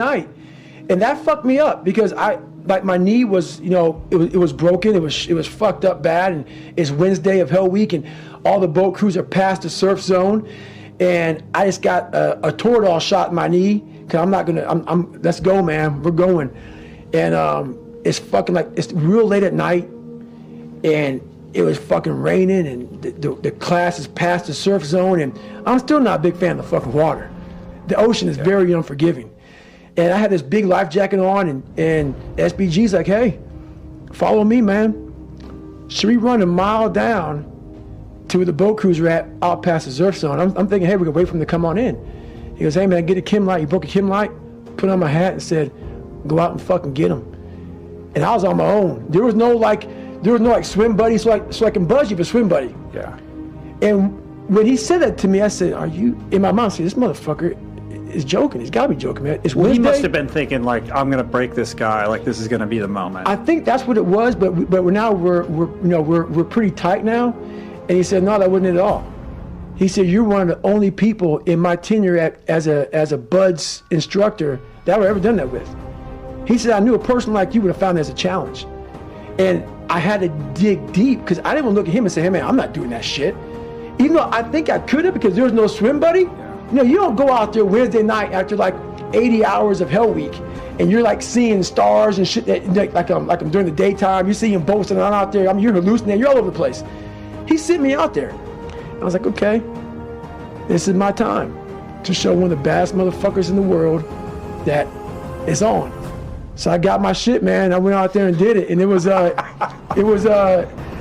night, and that fucked me up because my knee was, it was broken. It was fucked up bad, and it's Wednesday of Hell Week, and all the boat crews are past the surf zone, and I just got a Toradol shot in my knee because let's go, man, we're going, and it's fucking it's real late at night, and it was fucking raining, and the class is past the surf zone, and I'm still not a big fan of the fucking water. The ocean is very unforgiving. And I had this big life jacket on, and SBG's like, hey, follow me, man. Should we run a mile down to where the boat crews are at out past the surf zone? I'm thinking, hey, we're going to wait for him to come on in. He goes, hey, man, get a Kim light. He broke a Kim light, put on my hat and said, go out and fucking get him. And I was on my own. There was no swim buddy, so I can buzz you for swim buddy. Yeah. And when he said that to me, I said, are you, in my mind, I said, this motherfucker is joking. He's got to be joking, man. It's Wednesday. He must have been thinking, like, I'm going to break this guy. Like, this is going to be the moment. I think that's what it was, but we're pretty tight now. And he said, no, that wasn't it at all. He said, you're one of the only people in my tenure as a BUD/S instructor that I've ever done that with. He said, I knew a person like you would have found that as a challenge. And I had to dig deep because I didn't want to look at him and say, hey, man, I'm not doing that shit. Even though I think I could have because there was no swim buddy. You don't go out there Wednesday night after like 80 hours of Hell Week and you're like seeing stars and shit like I'm during the daytime. You're seeing boats and I'm out there. You're hallucinating. You're all over the place. He sent me out there. I was like, okay, this is my time to show one of the baddest motherfuckers in the world that it's on. So I got my shit, man. I went out there and did it, and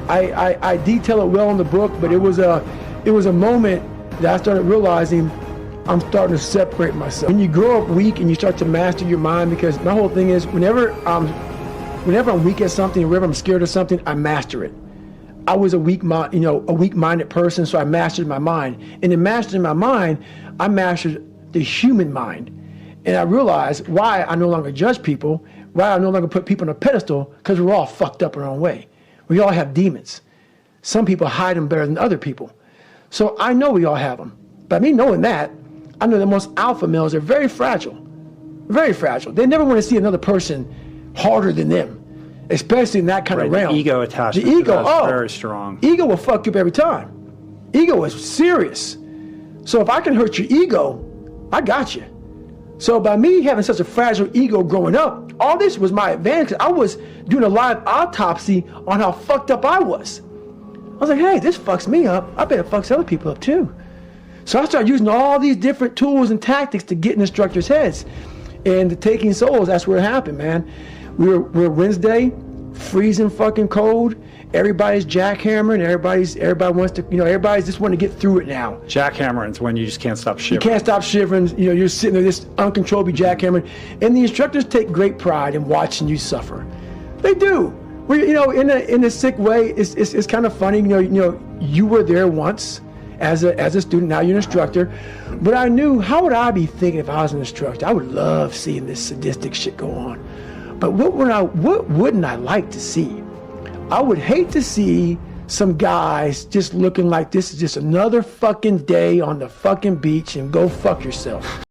I detail it well in the book, but it was a moment that I started realizing I'm starting to separate myself. When you grow up weak and you start to master your mind, because my whole thing is whenever I'm weak at something, whenever I'm scared of something, I master it. I was a weak-minded person, so I mastered my mind. And in mastering my mind, I mastered the human mind. And I realized why I no longer judge people, why I no longer put people on a pedestal, because we're all fucked up our own way. We all have demons. Some people hide them better than other people. So I know we all have them. By me knowing that, I know that most alpha males are very fragile. Very fragile. They never want to see another person harder than them, especially in that kind of realm. The ego attachment. The ego, very strong. Ego will fuck you up every time. Ego is serious. So if I can hurt your ego, I got you. So by me having such a fragile ego growing up, all this was my advantage. I was doing a live autopsy on how fucked up I was. I was like, hey, this fucks me up. I bet it fucks other people up too. So I started using all these different tools and tactics to get in instructors' heads. And the taking souls, that's where it happened, man. We're Wednesday, freezing fucking cold. Everybody's jackhammering. Everybody wants to, everybody's just wanting to get through it now. Jackhammering's when you just can't stop shivering. You can't stop shivering. You're sitting there just uncontrollably jackhammering. And the instructors take great pride in watching you suffer. They do. We, in a sick way, it's kind of funny. You were there once as a student. Now you're an instructor. But I knew, how would I be thinking if I was an instructor? I would love seeing this sadistic shit go on. But what wouldn't I like to see? I would hate to see some guys just looking like this is just another fucking day on the fucking beach and go fuck yourself.